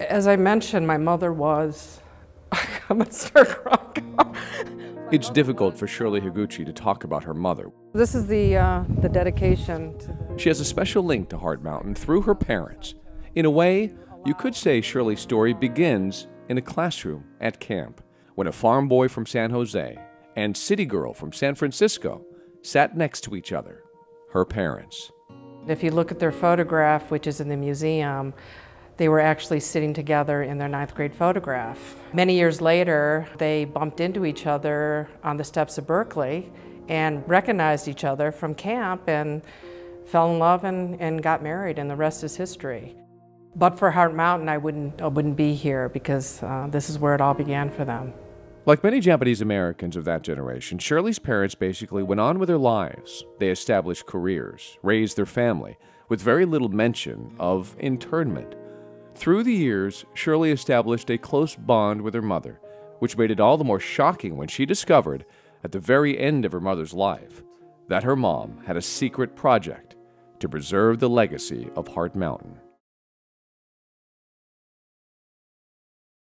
As I mentioned, my mother was, I'm gonna start crying. It's difficult for Shirley Higuchi to talk about her mother. This is the dedication to the... She has a special link to Heart Mountain through her parents. In a way, you could say Shirley's story begins in a classroom at camp, when a farm boy from San Jose and city girl from San Francisco sat next to each other, her parents. If you look at their photograph, which is in the museum, they were actually sitting together in their 9th grade photograph. Many years later, they bumped into each other on the steps of Berkeley and recognized each other from camp and fell in love and got married, and the rest is history. But for Heart Mountain, I wouldn't be here because this is where it all began for them. Like many Japanese Americans of that generation, Shirley's parents basically went on with their lives. They established careers, raised their family, with very little mention of internment. Through the years, Shirley established a close bond with her mother, which made it all the more shocking when she discovered, at the very end of her mother's life, that her mom had a secret project to preserve the legacy of Heart Mountain.